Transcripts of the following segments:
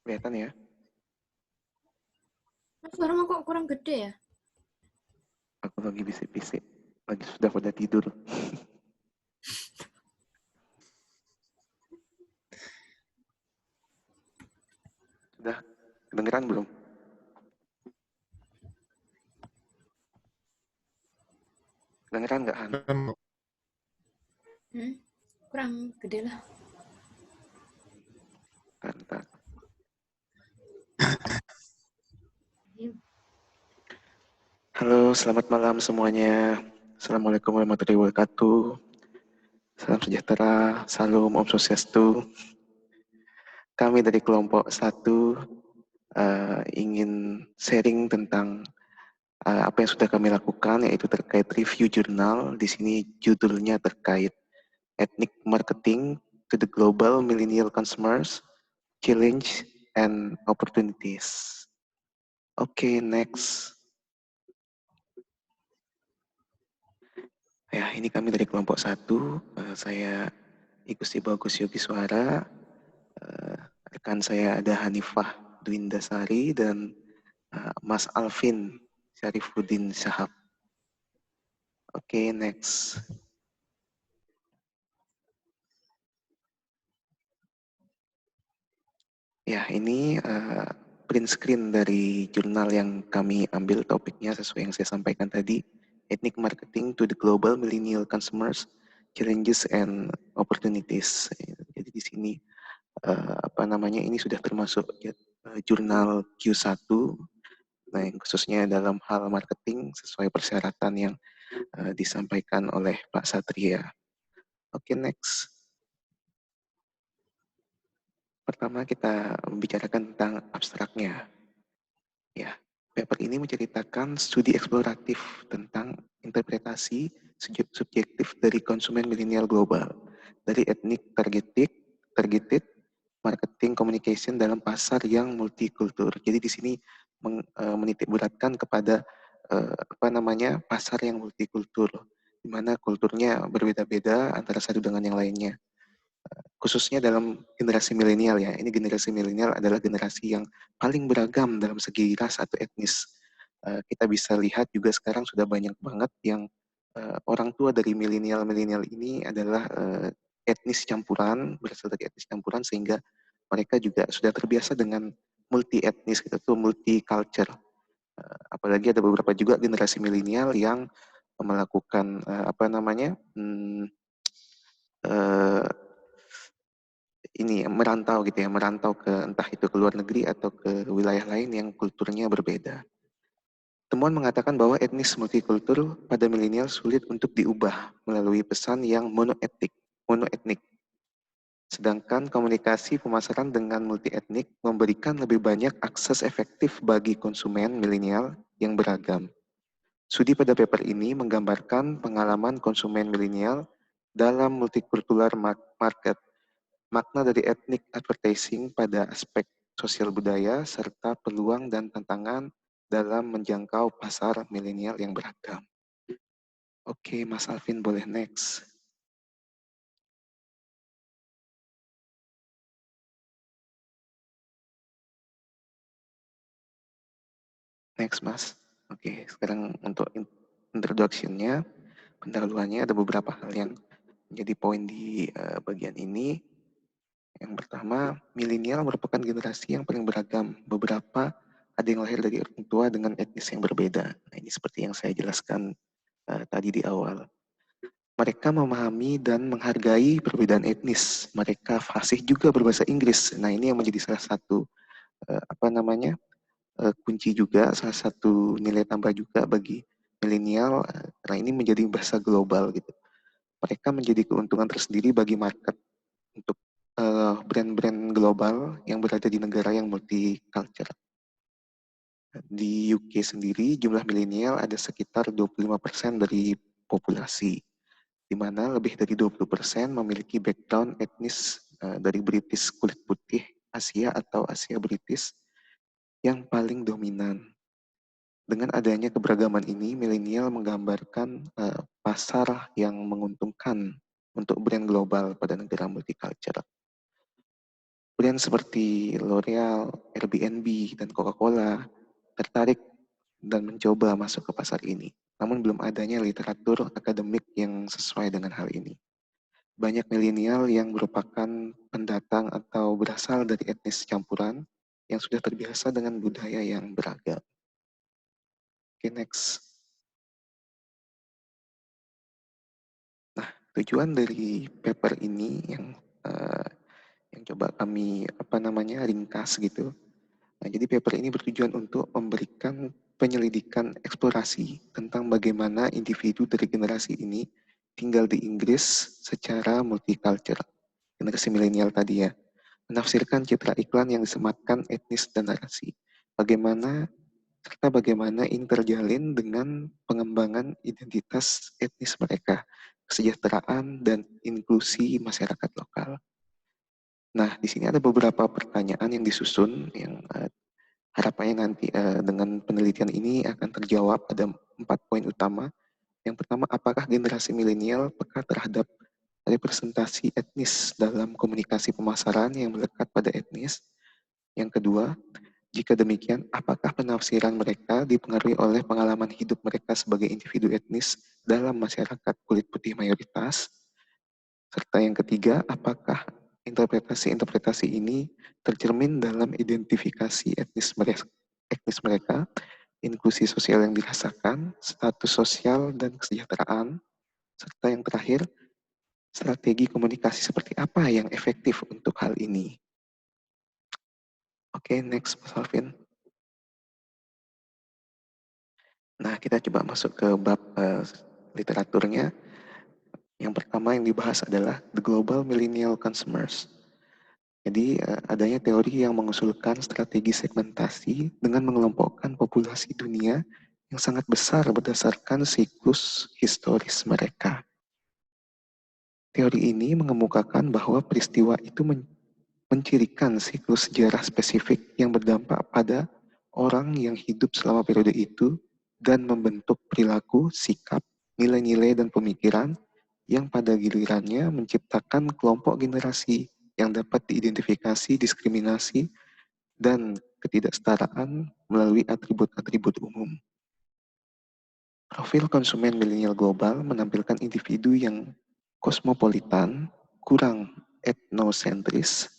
Kelihatan ya? Suaramu kok kurang gede ya? Aku lagi bisik-bisik. Lagi sudah pada tidur. Sudah kedengeran belum? Kedengeran nggak, Han? Hmm? Kurang gede lah. Bentar. Halo, selamat malam semuanya. Assalamualaikum warahmatullahi wabarakatuh. Salam sejahtera, salam Om Swastiastu. Kami dari kelompok 1 ingin sharing tentang apa yang sudah kami lakukan, yaitu terkait review jurnal. Di sini judulnya terkait Ethnic Marketing to the Global Millennial Consumers, Challenge and Opportunities. Oke, next. Ya, ini kami dari kelompok 1. Saya Igusti Bagus Yogi Suara. Rekan saya ada Hanifah Dwindasari dan Mas Alvin Syarifuddin Syahab. Oke, next. Ya, ini print screen dari jurnal yang kami ambil topiknya sesuai yang saya sampaikan tadi. Ethnic Marketing to the Global Millennial Consumers, Challenges and Opportunities. Jadi di sini ini sudah termasuk jurnal Q1, nah yang khususnya dalam hal marketing sesuai persyaratan yang disampaikan oleh Pak Satria. Oke, next. Pertama kita membicarakan tentang abstraknya. Ya, paper ini menceritakan studi eksploratif tentang interpretasi subjektif dari konsumen milenial global dari etnik targeted marketing communication dalam pasar yang multikultur. Jadi di sini menitik beratkan kepada pasar yang multikultur, di mana kulturnya berbeda-beda antara satu dengan yang lainnya. Khususnya dalam generasi milenial ya. Ini generasi milenial adalah generasi yang paling beragam dalam segi ras atau etnis. Kita bisa lihat juga sekarang sudah banyak banget yang orang tua dari milenial ini adalah etnis campuran, berasal dari etnis campuran, sehingga mereka juga sudah terbiasa dengan multi etnis atau multi culture. Apalagi ada beberapa juga generasi milenial yang melakukan merantau gitu ya, merantau ke entah itu ke luar negeri atau ke wilayah lain yang kulturnya berbeda. Temuan mengatakan bahwa etnis multikultur pada milenial sulit untuk diubah melalui pesan yang monoetnik. Sedangkan komunikasi pemasaran dengan multietnik memberikan lebih banyak akses efektif bagi konsumen milenial yang beragam. Studi pada paper ini menggambarkan pengalaman konsumen milenial dalam multikultural market, makna dari ethnic advertising pada aspek sosial budaya, serta peluang dan tantangan dalam menjangkau pasar milenial yang beragam. Oke, Mas Alvin boleh next. Next, Mas. Oke, sekarang untuk introduction-nya, pendahuluannya ada beberapa hal yang menjadi poin di bagian ini. Yang pertama, milenial merupakan generasi yang paling beragam. Beberapa ada yang lahir dari orang tua dengan etnis yang berbeda. Nah, ini seperti yang saya jelaskan tadi di awal. Mereka memahami dan menghargai perbedaan etnis. Mereka fasih juga berbahasa Inggris. Nah, ini yang menjadi salah satu kunci juga, salah satu nilai tambah juga bagi milenial. Karena ini menjadi bahasa global gitu. Mereka menjadi keuntungan tersendiri bagi market untuk brand-brand global yang berada di negara yang multicultural. Di UK sendiri, jumlah milenial ada sekitar 25% dari populasi, di mana lebih dari 20% memiliki background etnis dari British kulit putih Asia atau Asia British yang paling dominan. Dengan adanya keberagaman ini, milenial menggambarkan pasar yang menguntungkan untuk brand global pada negara multicultural. Brand seperti L'Oreal, Airbnb, dan Coca-Cola tertarik dan mencoba masuk ke pasar ini. Namun belum adanya literatur akademik yang sesuai dengan hal ini. Banyak milenial yang merupakan pendatang atau berasal dari etnis campuran yang sudah terbiasa dengan budaya yang beragam. Oke, next. Nah, tujuan dari paper ini yang coba kami ringkas gitu. Nah, jadi paper ini bertujuan untuk memberikan penyelidikan eksplorasi tentang bagaimana individu dari generasi ini tinggal di Inggris secara multicultural. Generasi milenial tadi ya. Menafsirkan citra iklan yang disematkan etnis dan narasi. Bagaimana ini terjalin dengan pengembangan identitas etnis mereka, kesejahteraan dan inklusi masyarakat lokal. Nah, di sini ada beberapa pertanyaan yang disusun yang harapannya nanti dengan penelitian ini akan terjawab. Ada 4 poin utama. Yang pertama, apakah generasi milenial peka terhadap representasi etnis dalam komunikasi pemasaran yang melekat pada etnis? Yang kedua, jika demikian, apakah penafsiran mereka dipengaruhi oleh pengalaman hidup mereka sebagai individu etnis dalam masyarakat kulit putih mayoritas? Serta yang ketiga, apakah interpretasi-interpretasi ini tercermin dalam identifikasi etnis mereka, inklusi sosial yang dirasakan, status sosial dan kesejahteraan, serta yang terakhir, strategi komunikasi seperti apa yang efektif untuk hal ini. Oke, next, Mas Alvin. Nah, kita coba masuk ke bab literaturnya. Yang pertama yang dibahas adalah The Global Millennial Consumers. Jadi adanya teori yang mengusulkan strategi segmentasi dengan mengelompokkan populasi dunia yang sangat besar berdasarkan siklus historis mereka. Teori ini mengemukakan bahwa peristiwa itu mencirikan siklus sejarah spesifik yang berdampak pada orang yang hidup selama periode itu dan membentuk perilaku, sikap, nilai-nilai, dan pemikiran yang pada gilirannya menciptakan kelompok generasi yang dapat diidentifikasi diskriminasi dan ketidaksetaraan melalui atribut-atribut umum. Profil konsumen milenial global menampilkan individu yang kosmopolitan, kurang etnosentris,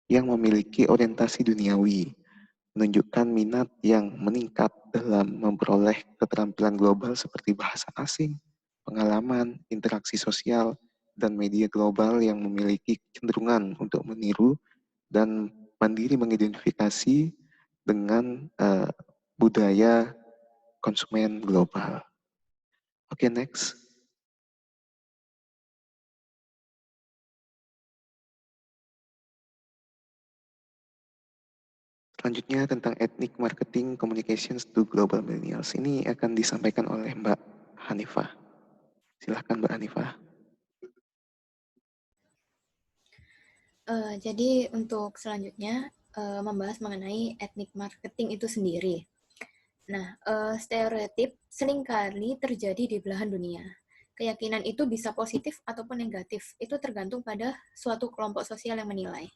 yang memiliki orientasi duniawi, menunjukkan minat yang meningkat dalam memperoleh keterampilan global seperti bahasa asing, pengalaman, interaksi sosial, dan media global yang memiliki kecenderungan untuk meniru dan mandiri mengidentifikasi dengan budaya konsumen global. Oke, next. Selanjutnya tentang ethnic marketing communications to global millennials. Ini akan disampaikan oleh Mbak Hanifah. Silahkan Mbak Hanifah. Jadi untuk selanjutnya membahas mengenai ethnic marketing itu sendiri. Nah, stereotip seringkali terjadi di belahan dunia. Keyakinan itu bisa positif ataupun negatif. Itu tergantung pada suatu kelompok sosial yang menilai.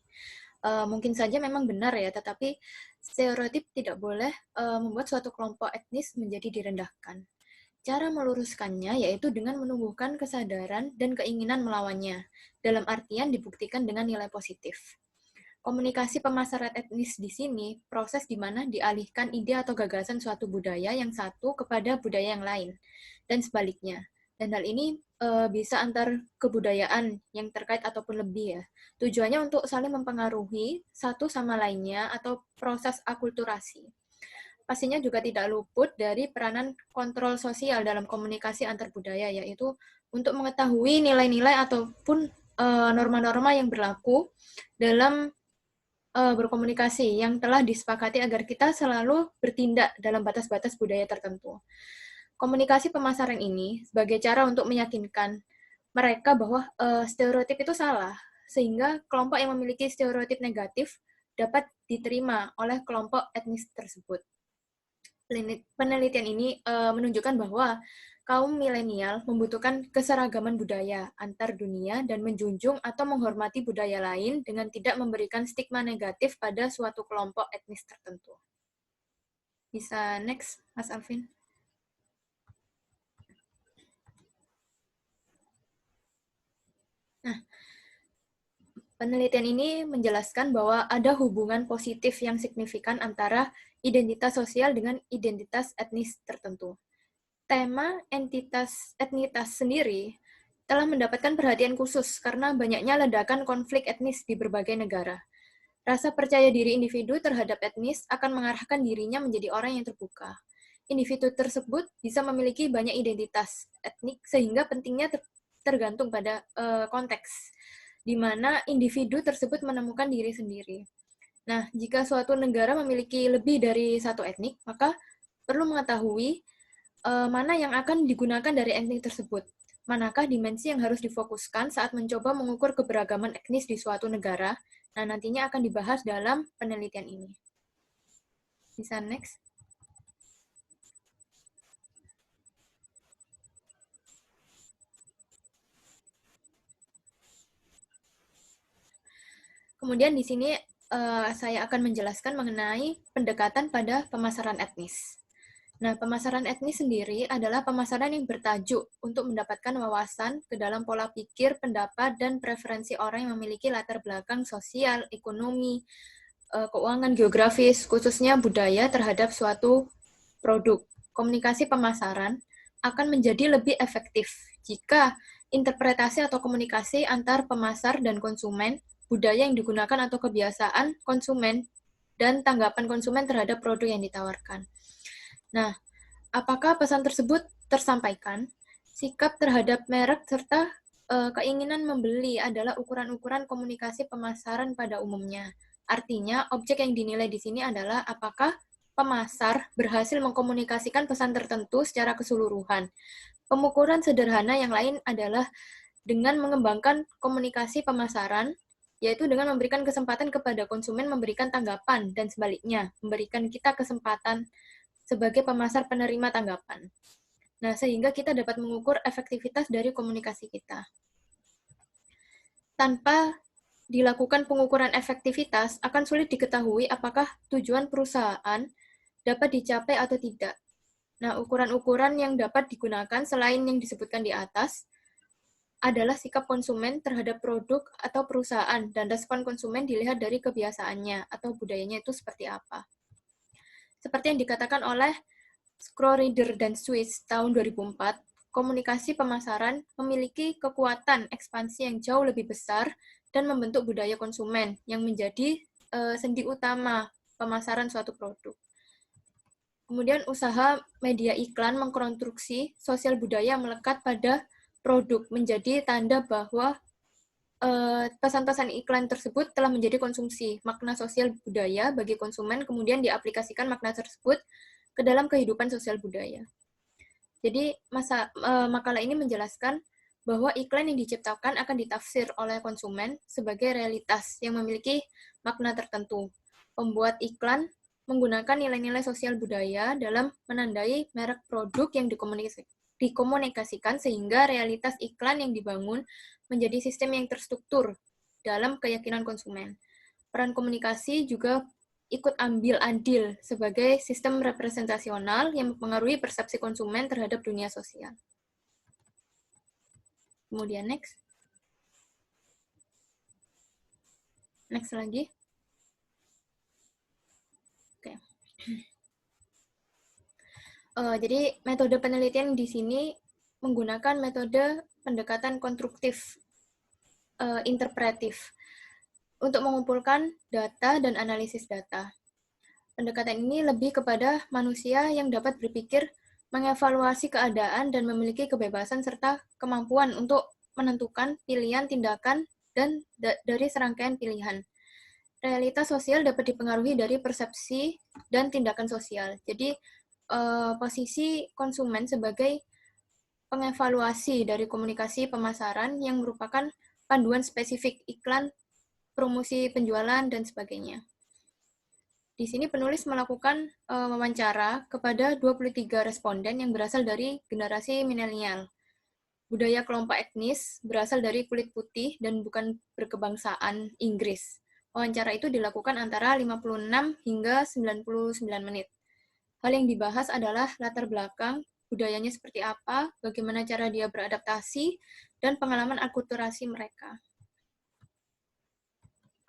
Mungkin saja memang benar ya, tetapi stereotip tidak boleh membuat suatu kelompok etnis menjadi direndahkan. Cara meluruskannya yaitu dengan menumbuhkan kesadaran dan keinginan melawannya, dalam artian dibuktikan dengan nilai positif. Komunikasi pemasaran etnis di sini proses di mana dialihkan ide atau gagasan suatu budaya yang satu kepada budaya yang lain, dan sebaliknya. Dan hal ini bisa antar kebudayaan yang terkait ataupun lebih ya. Tujuannya untuk saling mempengaruhi satu sama lainnya atau proses akulturasi. Pastinya juga tidak luput dari peranan kontrol sosial dalam komunikasi antar budaya, yaitu untuk mengetahui nilai-nilai ataupun norma-norma yang berlaku dalam berkomunikasi yang telah disepakati agar kita selalu bertindak dalam batas-batas budaya tertentu. Komunikasi pemasaran ini sebagai cara untuk meyakinkan mereka bahwa stereotip itu salah, sehingga kelompok yang memiliki stereotip negatif dapat diterima oleh kelompok etnis tersebut. Penelitian ini menunjukkan bahwa kaum milenial membutuhkan keseragaman budaya antar dunia dan menjunjung atau menghormati budaya lain dengan tidak memberikan stigma negatif pada suatu kelompok etnis tertentu. Bisa next, Mas Alvin. Nah, penelitian ini menjelaskan bahwa ada hubungan positif yang signifikan antara identitas sosial dengan identitas etnis tertentu. Tema etnitas sendiri telah mendapatkan perhatian khusus karena banyaknya ledakan konflik etnis di berbagai negara. Rasa percaya diri individu terhadap etnis akan mengarahkan dirinya menjadi orang yang terbuka. Individu tersebut bisa memiliki banyak identitas etnik sehingga pentingnya tergantung pada konteks di mana individu tersebut menemukan diri sendiri. Nah, jika suatu negara memiliki lebih dari satu etnik, maka perlu mengetahui mana yang akan digunakan dari etnik tersebut. Manakah dimensi yang harus difokuskan saat mencoba mengukur keberagaman etnis di suatu negara? Nah, nantinya akan dibahas dalam penelitian ini. Bisa next. Kemudian di sini saya akan menjelaskan mengenai pendekatan pada pemasaran etnis. Nah, pemasaran etnis sendiri adalah pemasaran yang bertajuk untuk mendapatkan wawasan ke dalam pola pikir, pendapat, dan preferensi orang yang memiliki latar belakang sosial, ekonomi, keuangan, geografis, khususnya budaya terhadap suatu produk. Komunikasi pemasaran akan menjadi lebih efektif jika interpretasi atau komunikasi antar pemasar dan konsumen, budaya yang digunakan atau kebiasaan konsumen, dan tanggapan konsumen terhadap produk yang ditawarkan. Nah, apakah pesan tersebut tersampaikan? Sikap terhadap merek serta keinginan membeli adalah ukuran-ukuran komunikasi pemasaran pada umumnya. Artinya, objek yang dinilai di sini adalah apakah pemasar berhasil mengkomunikasikan pesan tertentu secara keseluruhan. Pengukuran sederhana yang lain adalah dengan mengembangkan komunikasi pemasaran, yaitu dengan memberikan kesempatan kepada konsumen memberikan tanggapan, dan sebaliknya, memberikan kita kesempatan sebagai pemasar penerima tanggapan. Nah, sehingga kita dapat mengukur efektivitas dari komunikasi kita. Tanpa dilakukan pengukuran efektivitas, akan sulit diketahui apakah tujuan perusahaan dapat dicapai atau tidak. Nah, ukuran-ukuran yang dapat digunakan selain yang disebutkan di atas adalah sikap konsumen terhadap produk atau perusahaan, dan respon konsumen dilihat dari kebiasaannya atau budayanya itu seperti apa. Seperti yang dikatakan oleh Scroreader dan Swiss tahun 2004, komunikasi pemasaran memiliki kekuatan ekspansi yang jauh lebih besar dan membentuk budaya konsumen yang menjadi sendi utama pemasaran suatu produk. Kemudian usaha media iklan mengkonstruksi sosial budaya melekat pada produk menjadi tanda bahwa pesan-pesan iklan tersebut telah menjadi konsumsi. Makna sosial budaya bagi konsumen kemudian diaplikasikan makna tersebut ke dalam kehidupan sosial budaya. Jadi makalah ini menjelaskan bahwa iklan yang diciptakan akan ditafsir oleh konsumen sebagai realitas yang memiliki makna tertentu. Pembuat iklan menggunakan nilai-nilai sosial budaya dalam menandai merek produk yang dikomunikasikan sehingga realitas iklan yang dibangun menjadi sistem yang terstruktur dalam keyakinan konsumen. Peran komunikasi juga ikut ambil andil sebagai sistem representasional yang mempengaruhi persepsi konsumen terhadap dunia sosial. Kemudian next. Next lagi. Oke. Jadi metode penelitian di sini menggunakan metode pendekatan konstruktif interpretif untuk mengumpulkan data dan analisis data. Pendekatan ini lebih kepada manusia yang dapat berpikir, mengevaluasi keadaan, dan memiliki kebebasan serta kemampuan untuk menentukan pilihan tindakan dan dari serangkaian pilihan. Realitas sosial dapat dipengaruhi dari persepsi dan tindakan sosial. Jadi, posisi konsumen sebagai pengevaluasi dari komunikasi pemasaran yang merupakan panduan spesifik iklan, promosi penjualan, dan sebagainya. Di sini penulis melakukan wawancara kepada 23 responden yang berasal dari generasi milenial. Budaya kelompok etnis berasal dari kulit putih dan bukan berkebangsaan Inggris. Wawancara itu dilakukan antara 56 hingga 99 menit. Hal yang dibahas adalah latar belakang, budayanya seperti apa, bagaimana cara dia beradaptasi, dan pengalaman akulturasi mereka.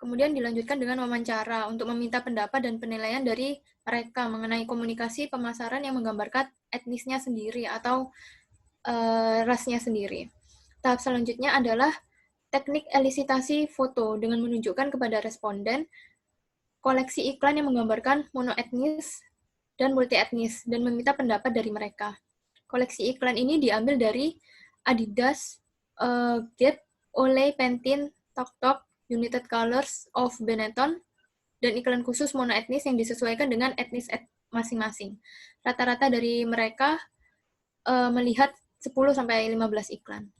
Kemudian dilanjutkan dengan wawancara untuk meminta pendapat dan penilaian dari mereka mengenai komunikasi pemasaran yang menggambarkan etnisnya sendiri atau rasnya sendiri. Tahap selanjutnya adalah teknik elisitasi foto dengan menunjukkan kepada responden koleksi iklan yang menggambarkan monoetnis dan multietnis dan meminta pendapat dari mereka. Koleksi iklan ini diambil dari Adidas, Gap, Olay, Pantene, Tok Tok, United Colors of Benetton, dan iklan khusus monoetnis yang disesuaikan dengan etnis masing-masing. Rata-rata dari mereka melihat 10-15 iklan.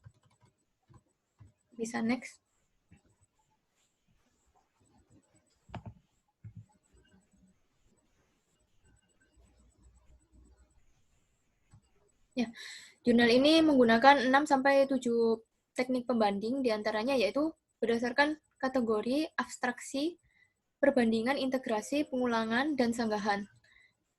Bisa next. Ya, jurnal ini menggunakan 6-7 teknik pembanding, diantaranya yaitu berdasarkan kategori, abstraksi, perbandingan, integrasi, pengulangan, dan sanggahan.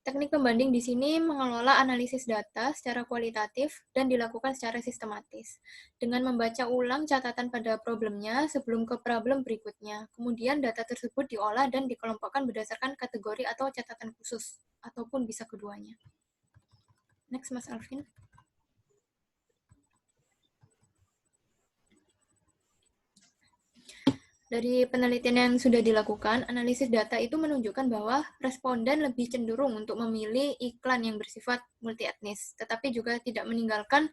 Teknik pembanding di sini mengelola analisis data secara kualitatif dan dilakukan secara sistematis, dengan membaca ulang catatan pada problemnya sebelum ke problem berikutnya. Kemudian data tersebut diolah dan dikelompokkan berdasarkan kategori atau catatan khusus, ataupun bisa keduanya. Next, Mas Alvin. Dari penelitian yang sudah dilakukan, analisis data itu menunjukkan bahwa responden lebih cenderung untuk memilih iklan yang bersifat multietnis, tetapi juga tidak meninggalkan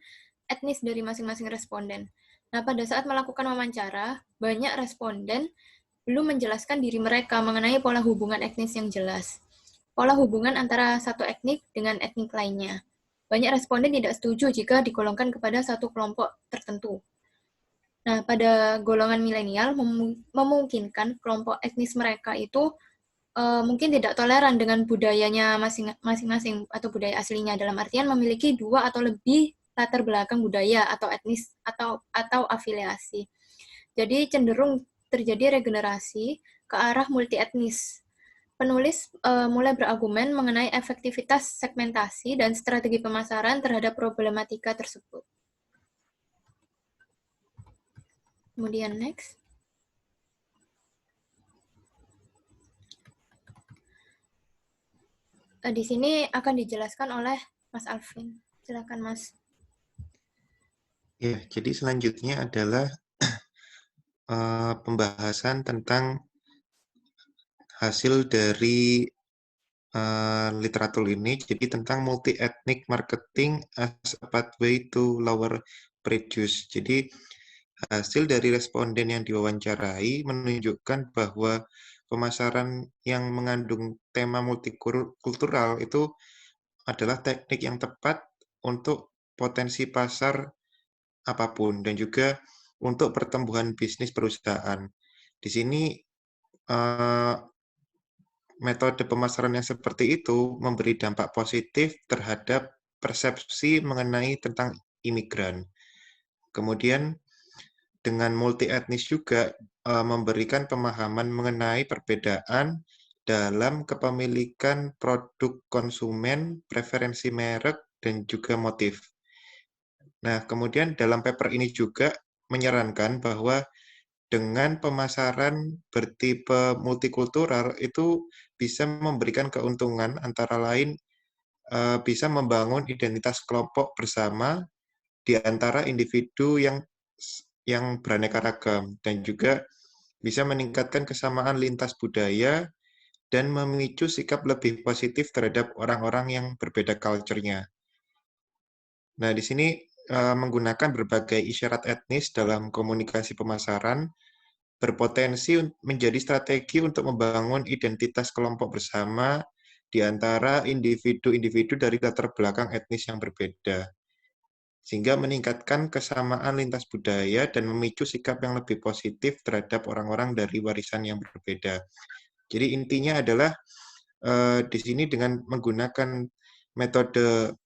etnis dari masing-masing responden. Nah, pada saat melakukan wawancara, banyak responden belum menjelaskan diri mereka mengenai pola hubungan etnis yang jelas. Pola hubungan antara satu etnik dengan etnik lainnya. Banyak responden tidak setuju jika digolongkan kepada satu kelompok tertentu. Nah, pada golongan milenial memungkinkan kelompok etnis mereka itu mungkin tidak toleran dengan budayanya masing-masing atau budaya aslinya, dalam artian memiliki 2 atau lebih latar belakang budaya atau etnis atau afiliasi. Jadi cenderung terjadi regenerasi ke arah multi etnis. Penulis mulai berargumen mengenai efektivitas segmentasi dan strategi pemasaran terhadap problematika tersebut. Kemudian next. Di sini akan dijelaskan oleh Mas Alvin. Silakan, Mas. Ya, jadi selanjutnya adalah pembahasan tentang hasil dari literatur ini, jadi tentang multi-ethnic marketing as a pathway to lower prejudice. Jadi hasil dari responden yang diwawancarai menunjukkan bahwa pemasaran yang mengandung tema multikultural itu adalah teknik yang tepat untuk potensi pasar apapun dan juga untuk pertumbuhan bisnis perusahaan. Di sini metode pemasaran yang seperti itu memberi dampak positif terhadap persepsi mengenai tentang imigran. Kemudian dengan multi etnis juga memberikan pemahaman mengenai perbedaan dalam kepemilikan produk konsumen, preferensi merek, dan juga motif. Nah, kemudian dalam paper ini juga menyarankan bahwa dengan pemasaran bertipe multikultural itu bisa memberikan keuntungan antara lain bisa membangun identitas kelompok bersama di antara individu yang beraneka ragam dan juga bisa meningkatkan kesamaan lintas budaya dan memicu sikap lebih positif terhadap orang-orang yang berbeda culture-nya. Nah, di sini menggunakan berbagai isyarat etnis dalam komunikasi pemasaran berpotensi menjadi strategi untuk membangun identitas kelompok bersama di antara individu-individu dari latar belakang etnis yang berbeda, sehingga meningkatkan kesamaan lintas budaya dan memicu sikap yang lebih positif terhadap orang-orang dari warisan yang berbeda. Jadi intinya adalah di sini dengan menggunakan metode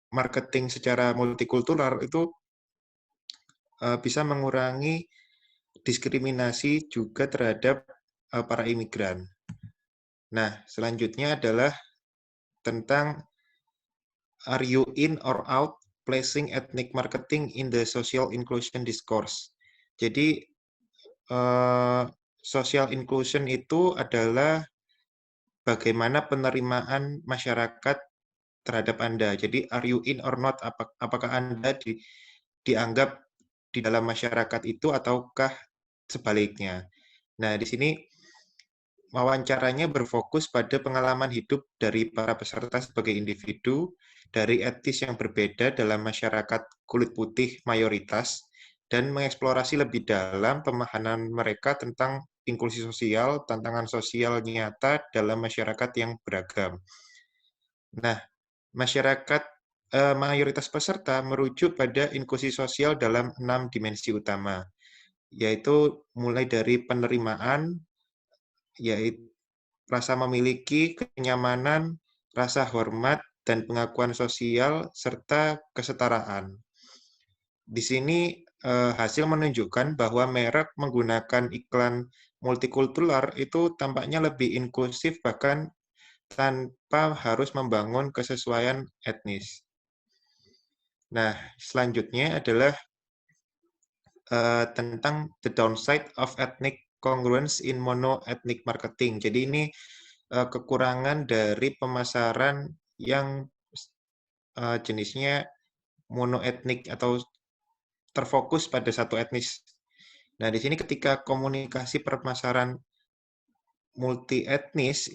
marketing secara multikultural itu bisa mengurangi diskriminasi juga terhadap para imigran. Nah, selanjutnya adalah tentang are you in or out placing ethnic marketing in the social inclusion discourse. Jadi, social inclusion itu adalah bagaimana penerimaan masyarakat terhadap Anda. Jadi, are you in or not? Apakah Anda dianggap di dalam masyarakat itu ataukah sebaliknya? Nah, di sini wawancaranya berfokus pada pengalaman hidup dari para peserta sebagai individu, dari etnis yang berbeda dalam masyarakat kulit putih mayoritas, dan mengeksplorasi lebih dalam pemahaman mereka tentang inklusi sosial, tantangan sosial nyata dalam masyarakat yang beragam. Nah, masyarakat mayoritas peserta merujuk pada inklusi sosial dalam 6 dimensi utama, yaitu mulai dari penerimaan, yaitu rasa memiliki, kenyamanan, rasa hormat, dan pengakuan sosial, serta kesetaraan. Di sini hasil menunjukkan bahwa merek menggunakan iklan multikultural itu tampaknya lebih inklusif bahkan tanpa harus membangun kesesuaian etnis. Nah, selanjutnya adalah tentang the downside of ethnic congruence in mono-ethnic marketing. Jadi ini kekurangan dari pemasaran yang jenisnya monoetnik atau terfokus pada satu etnis. Nah, di sini ketika komunikasi permasaran multi etnis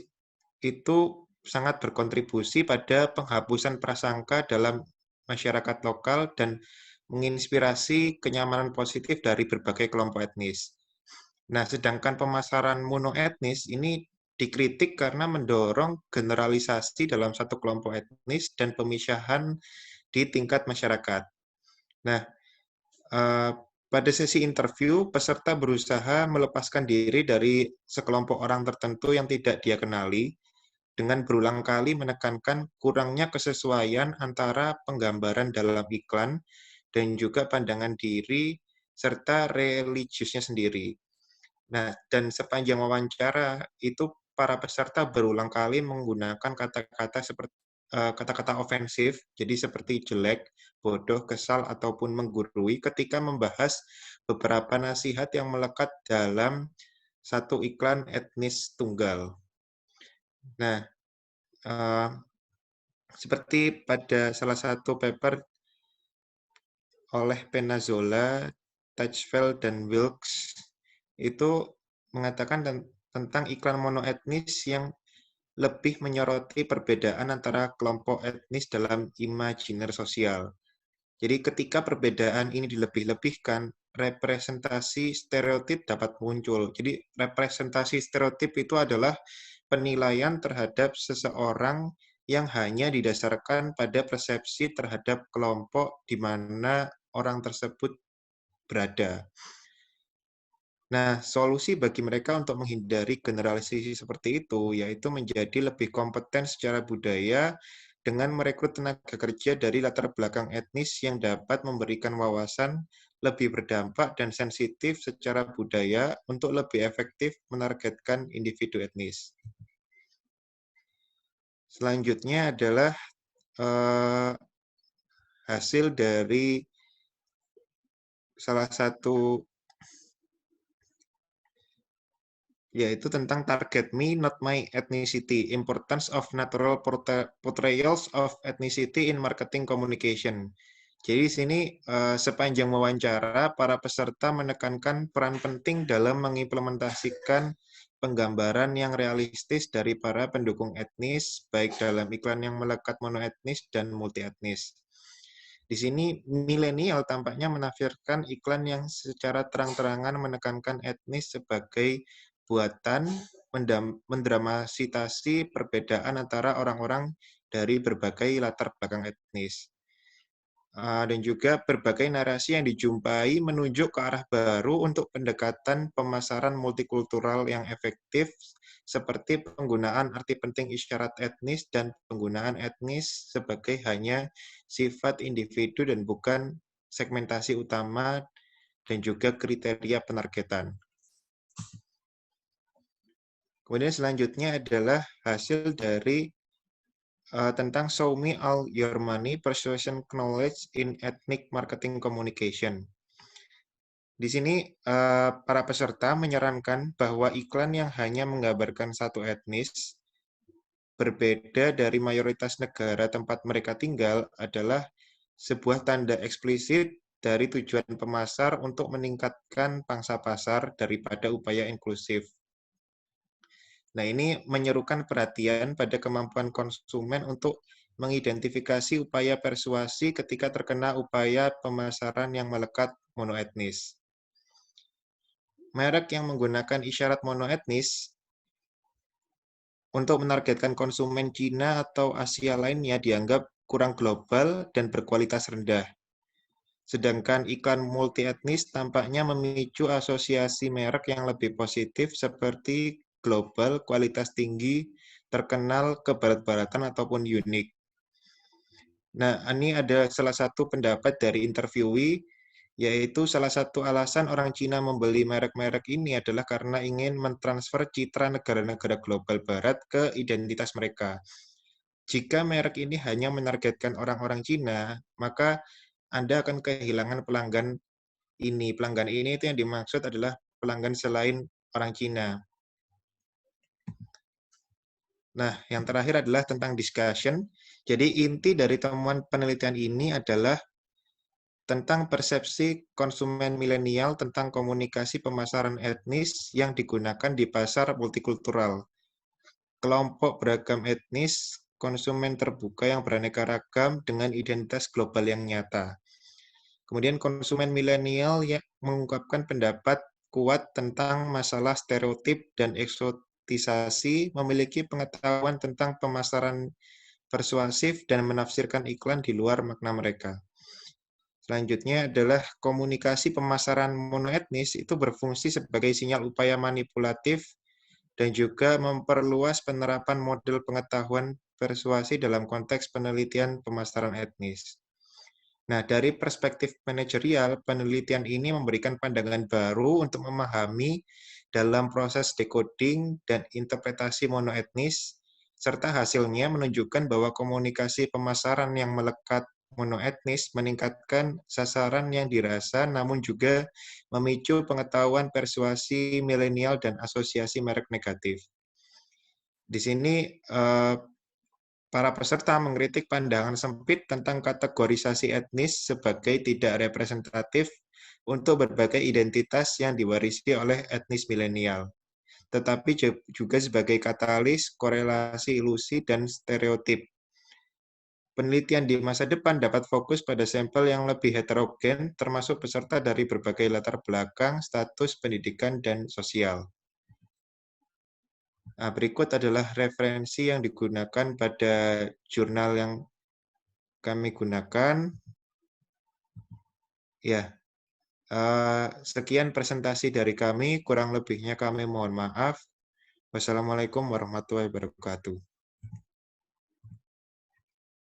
itu sangat berkontribusi pada penghapusan prasangka dalam masyarakat lokal dan menginspirasi kenyamanan positif dari berbagai kelompok etnis. Nah, sedangkan pemasaran monoetnis ini dikritik karena mendorong generalisasi dalam satu kelompok etnis dan pemisahan di tingkat masyarakat. Nah, pada sesi interview, peserta berusaha melepaskan diri dari sekelompok orang tertentu yang tidak dia kenali, dengan berulang kali menekankan kurangnya kesesuaian antara penggambaran dalam iklan dan juga pandangan diri serta religiusnya sendiri. Nah, dan sepanjang wawancara itu para peserta berulang kali menggunakan kata-kata seperti kata-kata ofensif, jadi seperti jelek, bodoh, kesal, ataupun menggurui ketika membahas beberapa nasihat yang melekat dalam satu iklan etnis tunggal. Nah, seperti pada salah satu paper oleh Pennazzola, Teichfeld, dan Wilkes, itu mengatakan tentang iklan monoetnis yang lebih menyoroti perbedaan antara kelompok etnis dalam imajiner sosial. Jadi ketika perbedaan ini dilebih-lebihkan, representasi stereotip dapat muncul. Jadi representasi stereotip itu adalah penilaian terhadap seseorang yang hanya didasarkan pada persepsi terhadap kelompok di mana orang tersebut berada. Nah, solusi bagi mereka untuk menghindari generalisasi seperti itu, yaitu menjadi lebih kompeten secara budaya dengan merekrut tenaga kerja dari latar belakang etnis yang dapat memberikan wawasan lebih berdampak dan sensitif secara budaya untuk lebih efektif menargetkan individu etnis. Selanjutnya adalah hasil dari salah satu yaitu tentang target me, not my ethnicity, importance of natural portrayals of ethnicity in marketing communication. Jadi di sini sepanjang wawancara, para peserta menekankan peran penting dalam mengimplementasikan penggambaran yang realistis dari para pendukung etnis, baik dalam iklan yang melekat monoetnis dan multietnis. Di sini milenial tampaknya menafsirkan iklan yang secara terang-terangan menekankan etnis sebagai buatan mendramatisasi perbedaan antara orang-orang dari berbagai latar belakang etnis. Dan juga berbagai narasi yang dijumpai menunjuk ke arah baru untuk pendekatan pemasaran multikultural yang efektif, seperti penggunaan arti penting isyarat etnis dan penggunaan etnis sebagai hanya sifat individu dan bukan segmentasi utama, dan juga kriteria penargetan. Kemudian selanjutnya adalah hasil dari tentang Show Me All Your Money Persuasion Knowledge in Ethnic Marketing Communication. Di sini para peserta menyarankan bahwa iklan yang hanya menggambarkan satu etnis berbeda dari mayoritas negara tempat mereka tinggal adalah sebuah tanda eksplisit dari tujuan pemasar untuk meningkatkan pangsa pasar daripada upaya inklusif. Nah, ini menyerukan perhatian pada kemampuan konsumen untuk mengidentifikasi upaya persuasi ketika terkena upaya pemasaran yang melekat monoetnis. Merek yang menggunakan isyarat monoetnis untuk menargetkan konsumen Cina atau Asia lainnya dianggap kurang global dan berkualitas rendah. Sedangkan iklan multietnis tampaknya memicu asosiasi merek yang lebih positif seperti global, kualitas tinggi, terkenal, kebarat-baratan, ataupun unik. Nah, ini ada salah satu pendapat dari interviewee, yaitu salah satu alasan orang Cina membeli merek-merek ini adalah karena ingin mentransfer citra negara-negara global barat ke identitas mereka. Jika merek ini hanya menargetkan orang-orang Cina, maka Anda akan kehilangan pelanggan ini. Pelanggan ini itu yang dimaksud adalah pelanggan selain orang Cina. Nah, yang terakhir adalah tentang discussion. Jadi inti dari temuan penelitian ini adalah tentang persepsi konsumen milenial tentang komunikasi pemasaran etnis yang digunakan di pasar multikultural. Kelompok beragam etnis, konsumen terbuka yang beraneka ragam dengan identitas global yang nyata. Kemudian konsumen milenial yang mengungkapkan pendapat kuat tentang masalah stereotip dan eksotisasi, memiliki pengetahuan tentang pemasaran persuasif dan menafsirkan iklan di luar makna mereka. Selanjutnya adalah komunikasi pemasaran monoetnis itu berfungsi sebagai sinyal upaya manipulatif dan juga memperluas penerapan model pengetahuan persuasi dalam konteks penelitian pemasaran etnis. Nah, dari perspektif manajerial, penelitian ini memberikan pandangan baru untuk memahami dalam proses decoding dan interpretasi monoetnis, serta hasilnya menunjukkan bahwa komunikasi pemasaran yang melekat monoetnis meningkatkan sasaran yang dirasa, namun juga memicu pengetahuan persuasi milenial dan asosiasi merek negatif. Di sini para peserta mengkritik pandangan sempit tentang kategorisasi etnis sebagai tidak representatif untuk berbagai identitas yang diwarisi oleh etnis milenial, tetapi juga sebagai katalis, korelasi ilusi, dan stereotip. Penelitian di masa depan dapat fokus pada sampel yang lebih heterogen, termasuk peserta dari berbagai latar belakang, status pendidikan, dan sosial. Nah, berikut adalah referensi yang digunakan pada jurnal yang kami gunakan. Ya, sekian presentasi dari kami, kurang lebihnya kami mohon maaf. Wassalamualaikum warahmatullahi wabarakatuh.